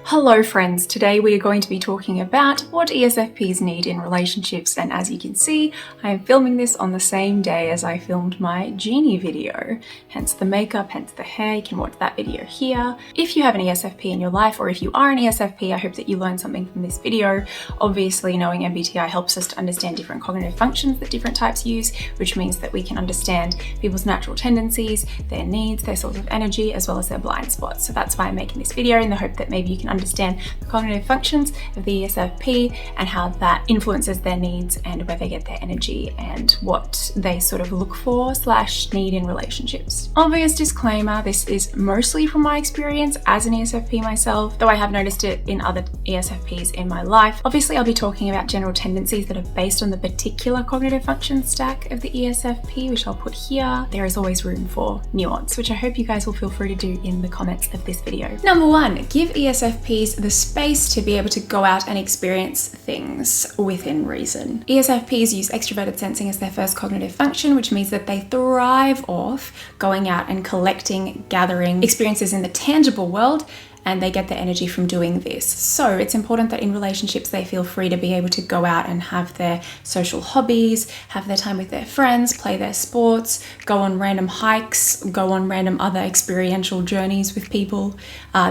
Hello friends, today we are going to be talking about what ESFPs need in relationships, and as you can see, I am filming this on the same day as I filmed my genie video, hence the makeup, hence the hair. You can watch that video here. If you have an ESFP in your life, or if you are an ESFP, I hope that you learned something from this video. Obviously, knowing MBTI helps us to understand different cognitive functions that different types use, which means that we can understand people's natural tendencies, their needs, their source of energy, as well as their blind spots. So that's why I'm making this video, in the hope that maybe you can understand the cognitive functions of the ESFP and how that influences their needs and where they get their energy and what they sort of look for / need in relationships. Obvious disclaimer, this is mostly from my experience as an ESFP myself, though I have noticed it in other ESFPs in my life. Obviously, I'll be talking about general tendencies that are based on the particular cognitive function stack of the ESFP, which I'll put here. There is always room for nuance, which I hope you guys will feel free to do in the comments of this video. Number 1, give ESFPs the space to be able to go out and experience things within reason. ESFPs use extroverted sensing as their first cognitive function, which means that they thrive off going out and collecting, gathering experiences in the tangible world, and they get their energy from doing this. So it's important that in relationships they feel free to be able to go out and have their social hobbies, have their time with their friends, play their sports, go on random hikes, go on random other experiential journeys with people.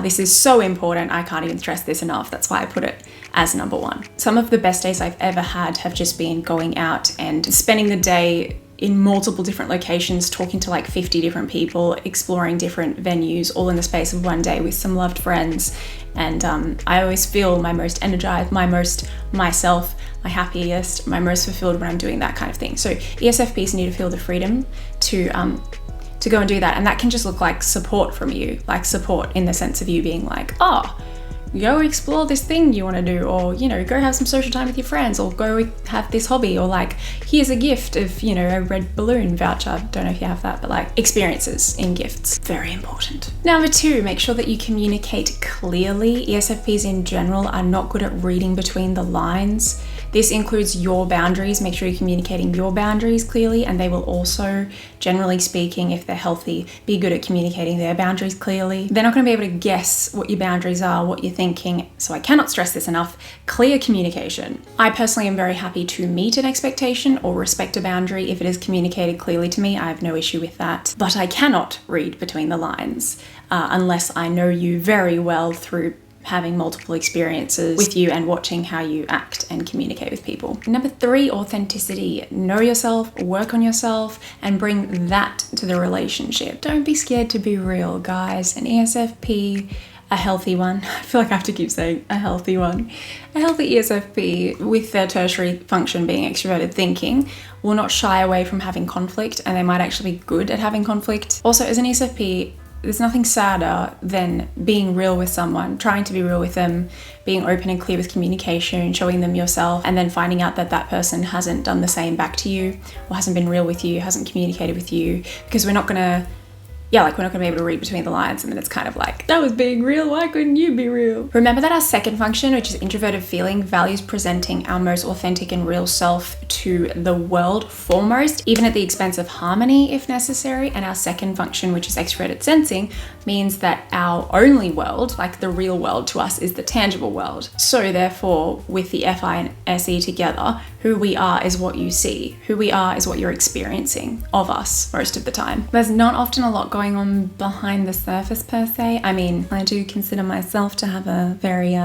This is so important. I can't even stress this enough. That's why I put it as number 1. Some of the best days I've ever had have just been going out and spending the day in multiple different locations, talking to like 50 different people, exploring different venues, all in the space of one day with some loved friends. And I always feel my most energized, my most myself, my happiest, my most fulfilled when I'm doing that kind of thing. So ESFPs need to feel the freedom to go and do that. And that can just look like support from you, like support in the sense of you being like, oh, go explore this thing you want to do, or go have some social time with your friends, or go have this hobby, or like here's a gift of a red balloon voucher. Don't know if you have that, but like experiences in gifts, very important. Number 2, make sure that you communicate clearly. ESFPs in general are not good at reading between the lines. This includes your boundaries. Make sure you're communicating your boundaries clearly, and they will also, generally speaking, if they're healthy, be good at communicating their boundaries clearly. They're not going to be able to guess what your boundaries are, what you're thinking, so I cannot stress this enough. Clear communication. I personally am very happy to meet an expectation or respect a boundary if it is communicated clearly to me. I have no issue with that, but I cannot read between the lines unless I know you very well through having multiple experiences with you and watching how you act and communicate with people. Number 3, authenticity. Know yourself, work on yourself, and bring that to the relationship. Don't be scared to be real, guys. An ESFP, a healthy one, I feel like I have to keep saying a healthy one. A healthy ESFP with their tertiary function being extroverted thinking will not shy away from having conflict, and they might actually be good at having conflict. Also, as an ESFP, there's nothing sadder than being real with someone, trying to be real with them, being open and clear with communication, showing them yourself, and then finding out that that person hasn't done the same back to you, or hasn't been real with you, hasn't communicated with you, because we're not gonna be able to read between the lines, and then it's kind of like, that was being real, why couldn't you be real? Remember that our second function, which is introverted feeling, values presenting our most authentic and real self to the world foremost, even at the expense of harmony if necessary. And our second function, which is extroverted sensing, means that our only world, like the real world to us, is the tangible world. So therefore, with the FI and SE together, who we are is what you see. Who we are is what you're experiencing of us most of the time. There's not often a lot going on behind the surface per se. I mean, I do consider myself to have a very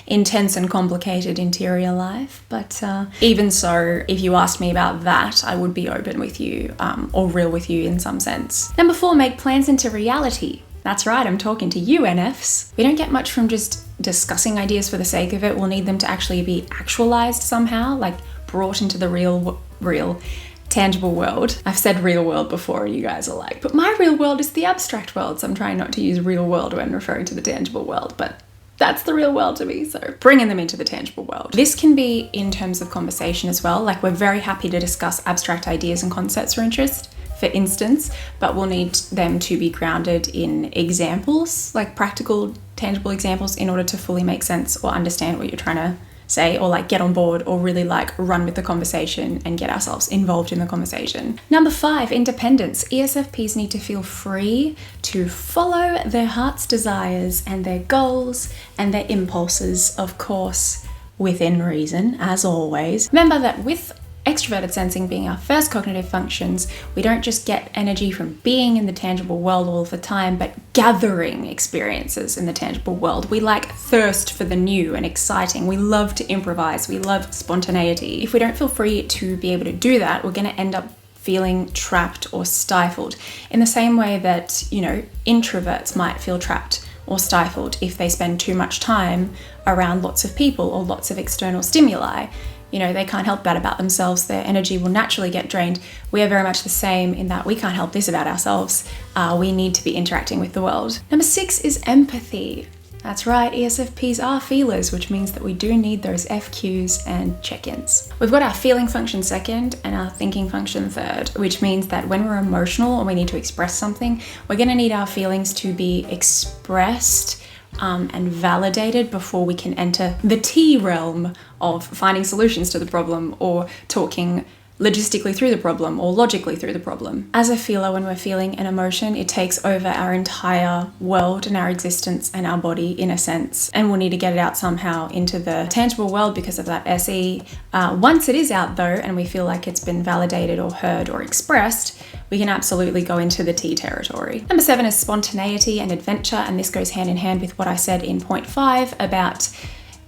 intense and complicated interior life, but even so, if you asked me about that, I would be open with you or real with you in some sense. Number 4, make plans into reality. That's right, I'm talking to you, NFs. We don't get much from just discussing ideas for the sake of it. We'll need them to actually be actualized somehow, like brought into the real tangible world. I've said real world before, and you guys are like, but my real world is the abstract world, so I'm trying not to use real world when referring to the tangible world, but that's the real world to me, so bringing them into the tangible world. This can be in terms of conversation as well, like we're very happy to discuss abstract ideas and concepts for interest, for instance, but we'll need them to be grounded in examples, like practical, tangible examples, in order to fully make sense or understand what you're trying to say, or like get on board or really like run with the conversation and get ourselves involved in the conversation. Number 5, independence. ESFPs need to feel free to follow their heart's desires and their goals and their impulses, of course, within reason, as always. Remember that with extroverted sensing being our first cognitive functions, we don't just get energy from being in the tangible world all of the time, but gathering experiences in the tangible world. We like thirst for the new and exciting. We love to improvise. We love spontaneity. If we don't feel free to be able to do that, we're going to end up feeling trapped or stifled in the same way that, you know, introverts might feel trapped or stifled if they spend too much time around lots of people or lots of external stimuli. You know, they can't help that about themselves. Their energy will naturally get drained. We are very much the same in that we can't help this about ourselves. We need to be interacting with the world. Number 6 is empathy. That's right, ESFPs are feelers, which means that we do need those FQs and check-ins. We've got our feeling function second and our thinking function third, which means that when we're emotional or we need to express something, we're going to need our feelings to be expressed and validated before we can enter the T realm of finding solutions to the problem or talking logistically through the problem or logically through the problem. As a feeler, when we're feeling an emotion, it takes over our entire world and our existence and our body in a sense, and we'll need to get it out somehow into the tangible world because of that SE. Once it is out though and we feel like it's been validated or heard or expressed, we can absolutely go into the T territory. Number 7 is spontaneity and adventure, and this goes hand in hand with what I said in point 5 about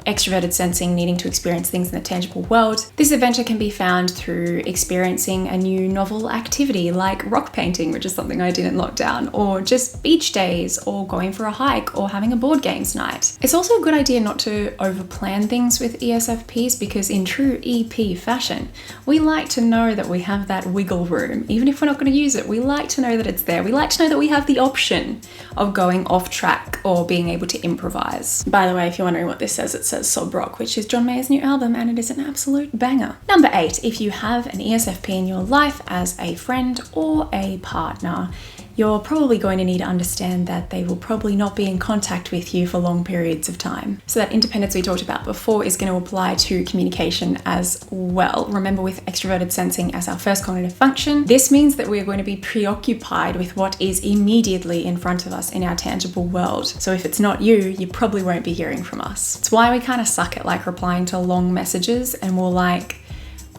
extroverted sensing needing to experience things in the tangible world. This adventure can be found through experiencing a new novel activity like rock painting, which is something I did in lockdown, or just beach days, or going for a hike, or having a board games night. It's also a good idea not to overplan things with ESFPs because in true EP fashion, we like to know that we have that wiggle room. Even if we're not going to use it, we like to know that it's there. We like to know that we have the option of going off track or being able to improvise. By the way, if you're wondering what this says, it says Sob Rock, which is John Mayer's new album, and it is an absolute banger. Number 8, if you have an ESFP in your life as a friend or a partner, you're probably going to need to understand that they will probably not be in contact with you for long periods of time. So that independence we talked about before is going to apply to communication as well. Remember, with extroverted sensing as our first cognitive function, this means that we're going to be preoccupied with what is immediately in front of us in our tangible world. So if it's not you, you probably won't be hearing from us. It's why we kind of suck at like replying to long messages, and we'll like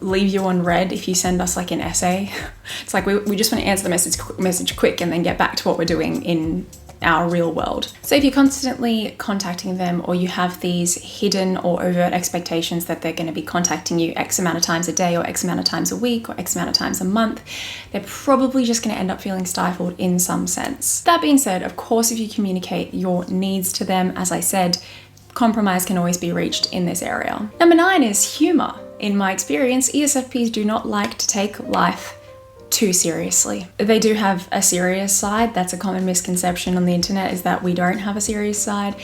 leave you on read if you send us like an essay. It's like we just want to answer the message quick and then get back to what we're doing in our real world. So if you're constantly contacting them, or you have these hidden or overt expectations that they're going to be contacting you X amount of times a day or X amount of times a week or X amount of times a month, they're probably just going to end up feeling stifled in some sense. That being said, of course, if you communicate your needs to them, as I said, compromise can always be reached in this area. Number 9 is humor. In my experience, ESFPs do not like to take life too seriously. They do have a serious side. That's a common misconception on the internet, is that we don't have a serious side.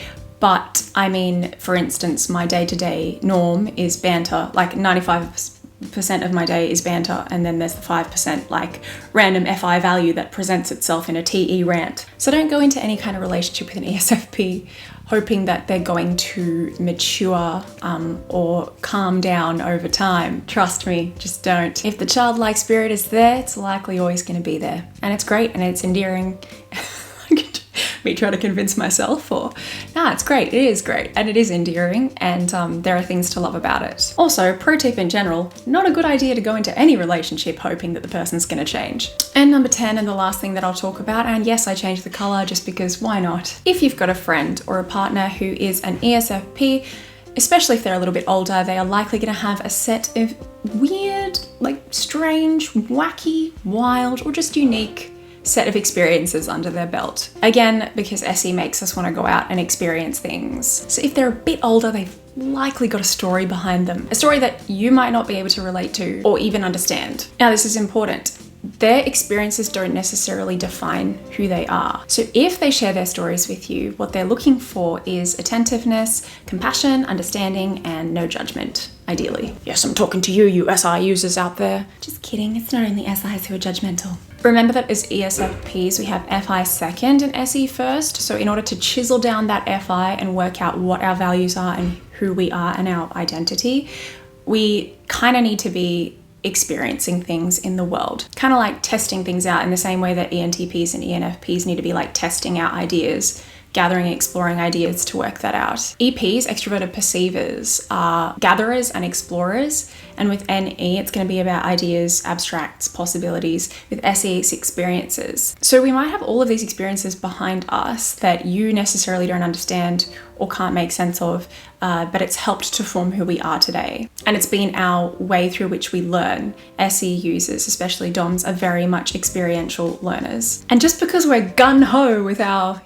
But I mean, for instance, my day-to-day norm is banter. Like 95% of my day is banter, and then there's the 5% like random FI value that presents itself in a TE rant. So don't go into any kind of relationship with an ESFP hoping that they're going to mature or calm down over time. Trust me, just don't. If the childlike spirit is there, it's likely always going to be there. And it's great and it's endearing. Me try to convince myself, or it's great, it is great, and it is endearing, and there are things to love about it. Also, pro tip in general, not a good idea to go into any relationship hoping that the person's going to change. And number 10, and the last thing that I'll talk about, and yes, I changed the colour just because why not? If you've got a friend or a partner who is an ESFP, especially if they're a little bit older, they are likely going to have a set of weird, like strange, wacky, wild, or just unique set of experiences under their belt. Again, because SE makes us want to go out and experience things. So if they're a bit older, they've likely got a story behind them. A story that you might not be able to relate to or even understand. Now, this is important. Their experiences don't necessarily define who they are. So if they share their stories with you, what they're looking for is attentiveness, compassion, understanding, and no judgment. ideally. Yes, I'm talking to you, you SI users out there. Just kidding, it's not only SIs who are judgmental. Remember that as ESFPs, we have FI second and SE first. So in order to chisel down that FI and work out what our values are and who we are and our identity, we kind of need to be experiencing things in the world. Kind of like testing things out in the same way that ENTPs and ENFPs need to be like testing out ideas, gathering and exploring ideas to work that out. EPs, extroverted perceivers, are gatherers and explorers. And with NE, it's going to be about ideas, abstracts, possibilities. With SE, it's experiences. So we might have all of these experiences behind us that you necessarily don't understand or can't make sense of, but it's helped to form who we are today. And it's been our way through which we learn. SE users, especially DOMs, are very much experiential learners. And just because we're gung-ho with our,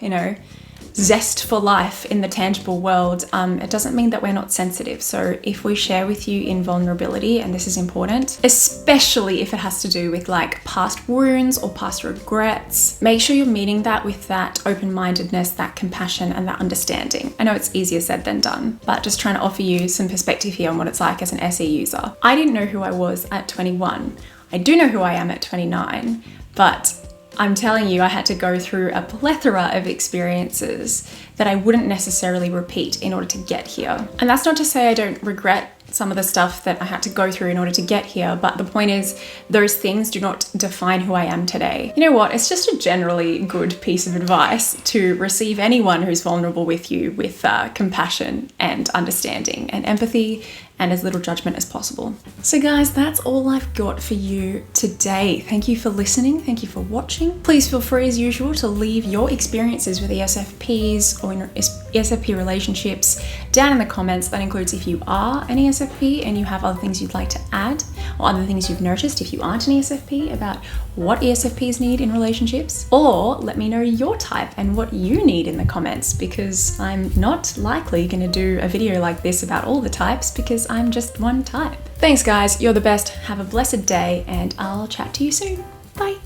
zest for life in the tangible world, it doesn't mean that we're not sensitive. So if we share with you in vulnerability, and this is important, especially if it has to do with like past wounds or past regrets, make sure you're meeting that with that open-mindedness, that compassion, and that understanding. I know it's easier said than done, but just trying to offer you some perspective here on what it's like as an SE user. I didn't know who I was at 21. I do know who I am at 29, but I'm telling you, I had to go through a plethora of experiences that I wouldn't necessarily repeat in order to get here. And that's not to say I don't regret some of the stuff that I had to go through in order to get here, but the point is, those things do not define who I am today. You know what? It's just a generally good piece of advice to receive anyone who's vulnerable with you with compassion and understanding and empathy and as little judgment as possible. So guys, that's all I've got for you today. Thank you for listening. Thank you for watching. Please feel free as usual to leave your experiences with ESFPs or in ESFP relationships down in the comments. That includes if you are an ESFP and you have other things you'd like to add or other things you've noticed if you aren't an ESFP about what ESFPs need in relationships, or let me know your type and what you need in the comments, because I'm not likely going to do a video like this about all the types because I'm just one type. Thanks guys, you're the best. Have a blessed day and I'll chat to you soon. Bye.